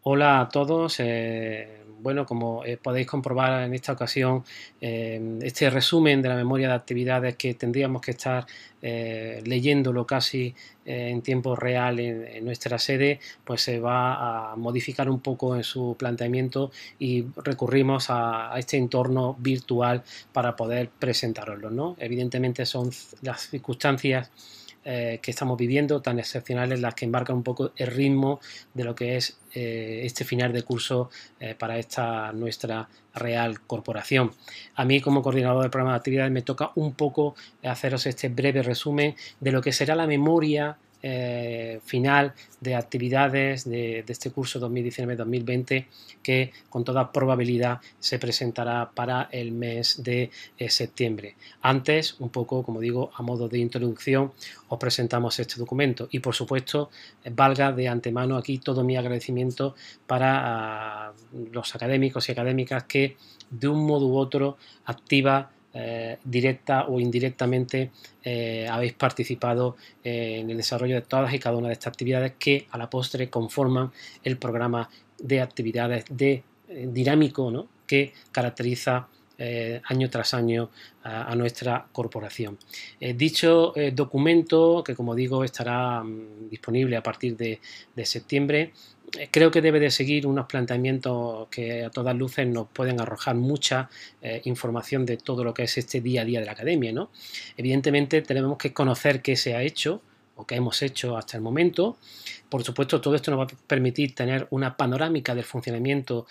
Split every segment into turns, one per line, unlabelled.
Hola a todos. Bueno, como podéis comprobar en esta ocasión, este resumen de la memoria de actividades que tendríamos que estar leyéndolo casi en tiempo real en nuestra sede, pues se va a modificar un poco en su planteamiento y recurrimos a este entorno virtual para poder presentaroslo, ¿no? Evidentemente son las circunstancias que estamos viviendo tan excepcionales las que embarcan un poco el ritmo de lo que es este final de curso para esta nuestra real corporación. A mí, como coordinador del programa de actividades, me toca un poco haceros este breve resumen de lo que será la memoria final de actividades de este curso 2019-2020 que con toda probabilidad se presentará para el mes de septiembre. Antes, un poco, como digo, a modo de introducción, os presentamos este documento y, por supuesto, valga de antemano aquí todo mi agradecimiento para los académicos y académicas que de un modo u otro, activa, directa o indirectamente, habéis participado en el desarrollo de todas y cada una de estas actividades que a la postre conforman el programa de actividades dinámico, ¿no?, que caracteriza año tras año a nuestra corporación. Dicho documento, que como digo estará disponible a partir de septiembre, creo que debe de seguir unos planteamientos que a todas luces nos pueden arrojar mucha información de todo lo que es este día a día de la academia, ¿no? Evidentemente tenemos que conocer qué se ha hecho o qué hemos hecho hasta el momento. Por supuesto, todo esto nos va a permitir tener una panorámica del funcionamiento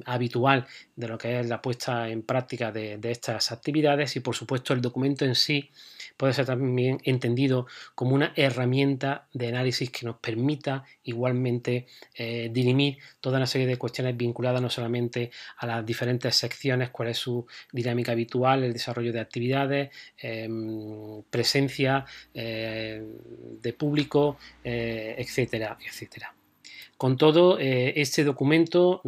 habitual de lo que es la puesta en práctica de estas actividades y, por supuesto, el documento en sí puede ser también entendido como una herramienta de análisis que nos permita igualmente dirimir toda una serie de cuestiones vinculadas no solamente a las diferentes secciones, cuál es su dinámica habitual, el desarrollo de actividades, presencia de público, etcétera, etcétera. Con todo, este documento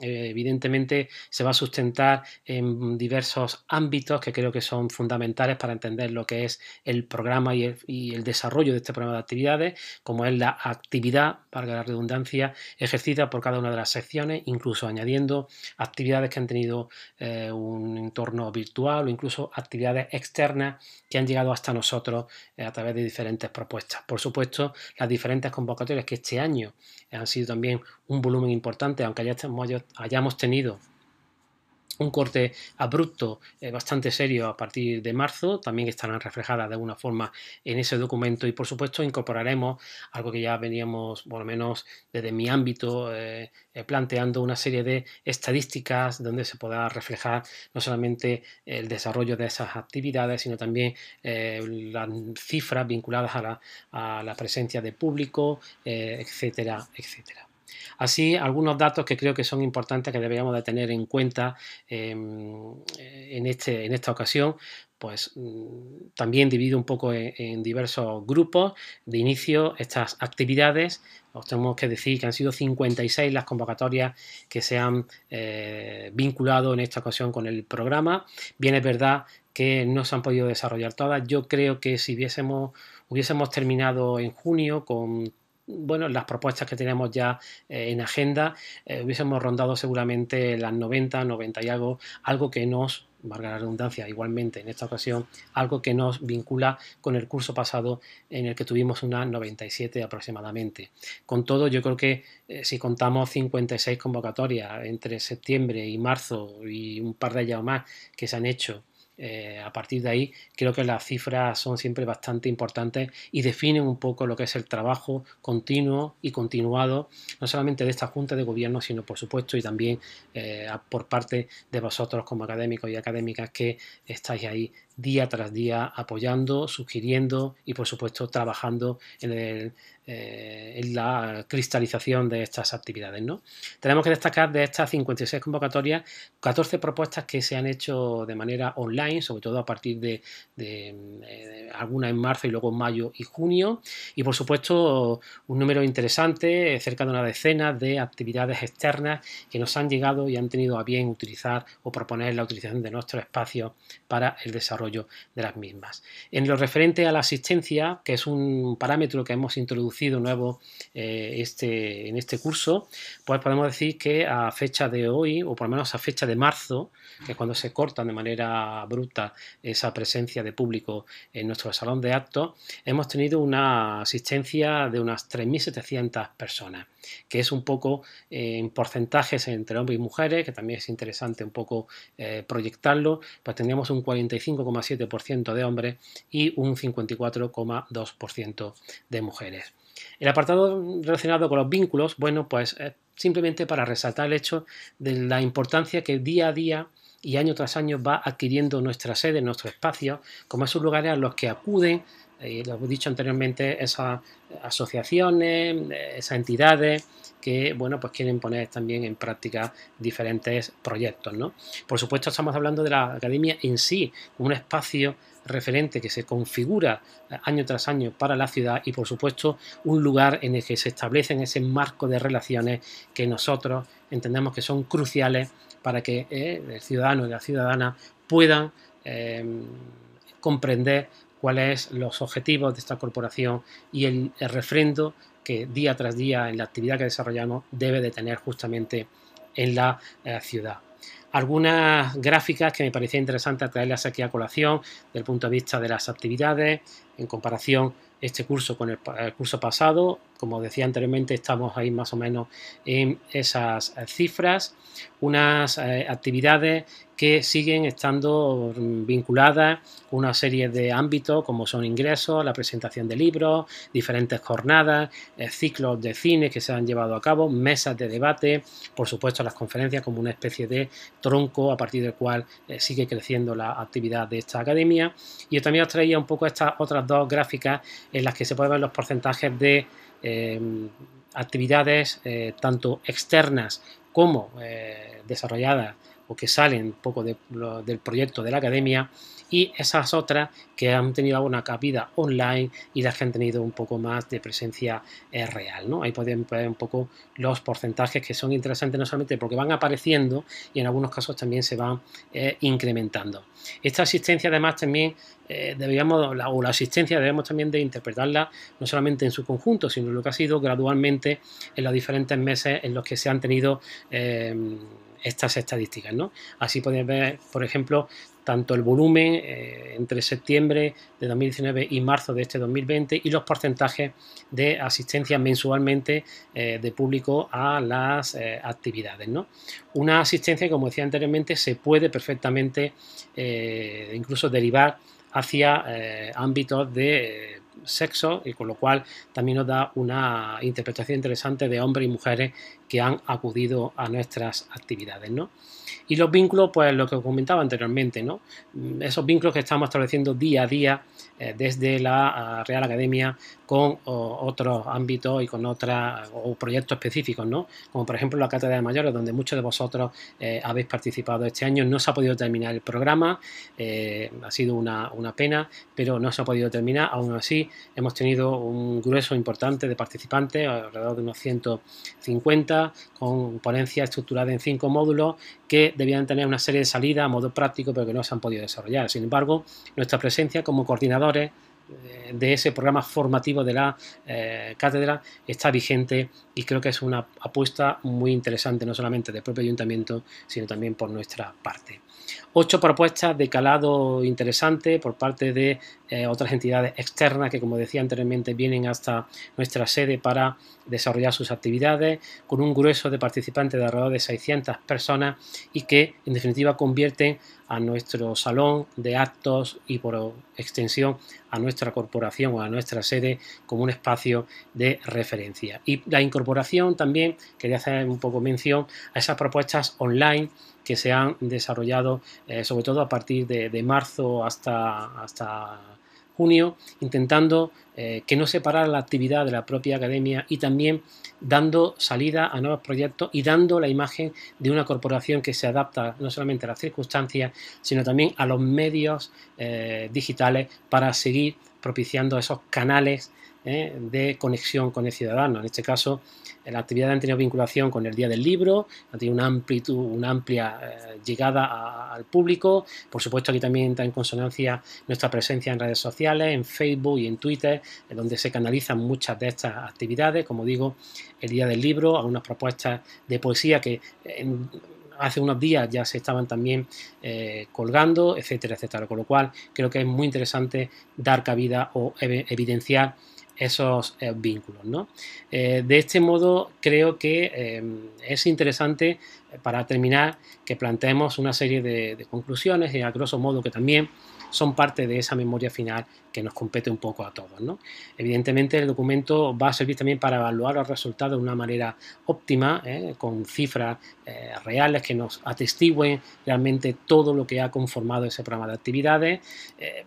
evidentemente se va a sustentar en diversos ámbitos que creo que son fundamentales para entender lo que es el programa y el desarrollo de este programa de actividades, como es la actividad, valga la redundancia, ejercida por cada una de las secciones, incluso añadiendo actividades que han tenido un entorno virtual o incluso actividades externas que han llegado hasta nosotros a través de diferentes propuestas. Por supuesto, las diferentes convocatorias que este año han sido también un volumen importante, aunque hayamos tenido un corte abrupto bastante serio a partir de marzo, también estarán reflejadas de alguna forma en ese documento y, por supuesto, incorporaremos algo que ya veníamos, por lo menos desde mi ámbito, planteando una serie de estadísticas donde se podrá reflejar no solamente el desarrollo de esas actividades, sino también las cifras vinculadas a la presencia de público, etcétera, etcétera. Así, algunos datos que creo que son importantes que deberíamos de tener en cuenta en esta ocasión, pues también divido un poco en diversos grupos de inicio estas actividades. Os tenemos que decir que han sido 56 las convocatorias que se han vinculado en esta ocasión con el programa. Bien, es verdad que no se han podido desarrollar todas. Yo creo que si hubiésemos terminado en junio con las propuestas que tenemos ya en agenda, hubiésemos rondado seguramente las 90, 90 y algo que nos, valga la redundancia, igualmente en esta ocasión, algo que nos vincula con el curso pasado en el que tuvimos unas 97 aproximadamente. Con todo, yo creo que si contamos 56 convocatorias entre septiembre y marzo y un par de ellas más que se han hecho, a partir de ahí creo que las cifras son siempre bastante importantes y definen un poco lo que es el trabajo continuo y continuado, no solamente de esta Junta de Gobierno, sino por supuesto y también por parte de vosotros como académicos y académicas que estáis ahí día tras día apoyando, sugiriendo y por supuesto trabajando en la cristalización de estas actividades, ¿no? Tenemos que destacar de estas 56 convocatorias 14 propuestas que se han hecho de manera online, sobre todo a partir de algunas en marzo y luego en mayo y junio, y por supuesto un número interesante, cerca de una decena de actividades externas que nos han llegado y han tenido a bien utilizar o proponer la utilización de nuestro espacio para el desarrollo desarrollo de las mismas. En lo referente a la asistencia, que es un parámetro que hemos introducido nuevo en este curso, pues podemos decir que a fecha de hoy, o por lo menos a fecha de marzo, que es cuando se corta de manera bruta esa presencia de público en nuestro salón de actos, hemos tenido una asistencia de unas 3.700 personas, que es un poco en porcentajes entre hombres y mujeres, que también es interesante un poco proyectarlo. Pues tendríamos un 45,7% de hombres y un 54,2% de mujeres. El apartado relacionado con los vínculos, bueno, pues simplemente para resaltar el hecho de la importancia que día a día y año tras año va adquiriendo nuestra sede, nuestro espacio, como esos lugares a los que acuden, lo he dicho anteriormente, esas asociaciones, esas entidades que, bueno, pues quieren poner también en práctica diferentes proyectos, ¿no? Por supuesto, estamos hablando de la academia en sí, un espacio referente que se configura año tras año para la ciudad y, por supuesto, un lugar en el que se establecen ese marco de relaciones que nosotros entendemos que son cruciales para que el ciudadano y la ciudadana puedan comprender cuáles son los objetivos de esta corporación y el refrendo que día tras día en la actividad que desarrollamos debe de tener justamente en la ciudad. Algunas gráficas que me parecía interesante traerlas aquí a colación desde el punto de vista de las actividades en comparación este curso con el curso pasado. Como decía anteriormente, estamos ahí más o menos en esas cifras, unas actividades que siguen estando vinculadas con una serie de ámbitos como son ingresos, la presentación de libros, diferentes jornadas, ciclos de cine que se han llevado a cabo, mesas de debate, por supuesto las conferencias como una especie de tronco a partir del cual sigue creciendo la actividad de esta academia. Y yo también os traía un poco estas otras dos gráficas en las que se pueden ver los porcentajes de actividades tanto externas como desarrolladas o que salen un poco del proyecto de la academia, y esas otras que han tenido una cabida online y las que han tenido un poco más de presencia real, ¿no? Ahí pueden ver un poco los porcentajes que son interesantes no solamente porque van apareciendo y en algunos casos también se van incrementando. Esta asistencia además también la asistencia debemos también de interpretarla no solamente en su conjunto, sino lo que ha sido gradualmente en los diferentes meses en los que se han tenido estas estadísticas, ¿no? Así podéis ver, por ejemplo, tanto el volumen entre septiembre de 2019 y marzo de este 2020 y los porcentajes de asistencia mensualmente de público a las actividades, ¿no? Una asistencia, como decía anteriormente, se puede perfectamente incluso derivar hacia ámbitos de sexo, y con lo cual también nos da una interpretación interesante de hombres y mujeres que han acudido a nuestras actividades, ¿no? Y los vínculos, pues lo que os comentaba anteriormente, ¿no? Esos vínculos que estamos estableciendo día a día desde la Real Academia con otros ámbitos y con otros proyectos específicos, ¿no? Como por ejemplo la Cátedra de Mayores, donde muchos de vosotros habéis participado este año. No se ha podido terminar el programa, ha sido una pena, pero no se ha podido terminar. Aún así, hemos tenido un grueso importante de participantes, alrededor de unos 150, con ponencias estructuradas en 5 módulos que debían tener una serie de salidas a modo práctico, pero que no se han podido desarrollar. Sin embargo, nuestra presencia como coordinadores de ese programa formativo de la cátedra está vigente y creo que es una apuesta muy interesante, no solamente del propio ayuntamiento, sino también por nuestra parte. 8 propuestas de calado interesante por parte de otras entidades externas que, como decía anteriormente, vienen hasta nuestra sede para desarrollar sus actividades, con un grueso de participantes de alrededor de 600 personas y que, en definitiva, convierten a nuestro salón de actos y, por extensión, a nuestra corporación o a nuestra sede como un espacio de referencia. Y la incorporación también, quería hacer un poco mención a esas propuestas online que se han desarrollado sobre todo a partir de marzo hasta junio, intentando que no separara la actividad de la propia academia y también dando salida a nuevos proyectos y dando la imagen de una corporación que se adapta no solamente a las circunstancias, sino también a los medios digitales para seguir propiciando esos canales de conexión con el ciudadano. En este caso, las actividades han tenido vinculación con el Día del Libro, han tenido una amplia llegada al público. Por supuesto, aquí también entra en consonancia nuestra presencia en redes sociales, en Facebook y en Twitter, donde se canalizan muchas de estas actividades. Como digo, el Día del Libro, algunas propuestas de poesía que hace unos días ya se estaban también colgando, etcétera, etcétera. Con lo cual, creo que es muy interesante dar cabida o evidenciar esos vínculos, ¿no? De este modo, creo que es interesante, para terminar, que planteemos una serie de conclusiones y a grosso modo que también son parte de esa memoria final que nos compete un poco a todos, ¿no? Evidentemente, el documento va a servir también para evaluar los resultados de una manera óptima, con cifras reales que nos atestiguen realmente todo lo que ha conformado ese programa de actividades.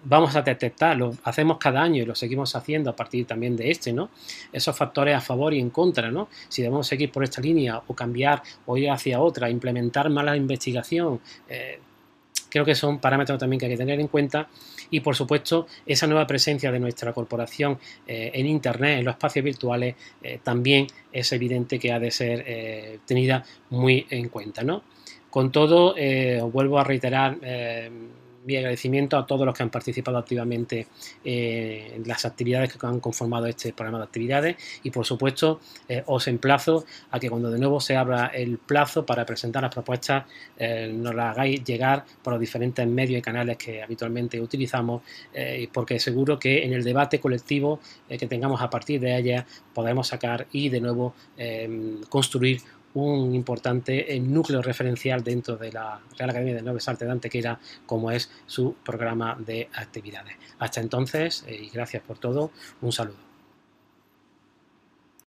Vamos a detectarlo, hacemos cada año y lo seguimos haciendo a partir también de ¿no? Esos factores a favor y en contra, ¿no? Si debemos seguir por esta línea o cambiar o ir hacia otra, implementar más la investigación, creo que son parámetros también que hay que tener en cuenta. Y, por supuesto, esa nueva presencia de nuestra corporación en Internet, en los espacios virtuales, también es evidente que ha de ser tenida muy en cuenta, ¿no? Con todo, os vuelvo a reiterar mi agradecimiento a todos los que han participado activamente en las actividades que han conformado este programa de actividades y, por supuesto, os emplazo a que cuando de nuevo se abra el plazo para presentar las propuestas nos las hagáis llegar por los diferentes medios y canales que habitualmente utilizamos, porque seguro que en el debate colectivo que tengamos a partir de ellas podemos sacar y de nuevo construir un importante núcleo referencial dentro de la Real Academia de Noves Artes de Antequera, como es su programa de actividades. Hasta entonces, y gracias por todo, un saludo.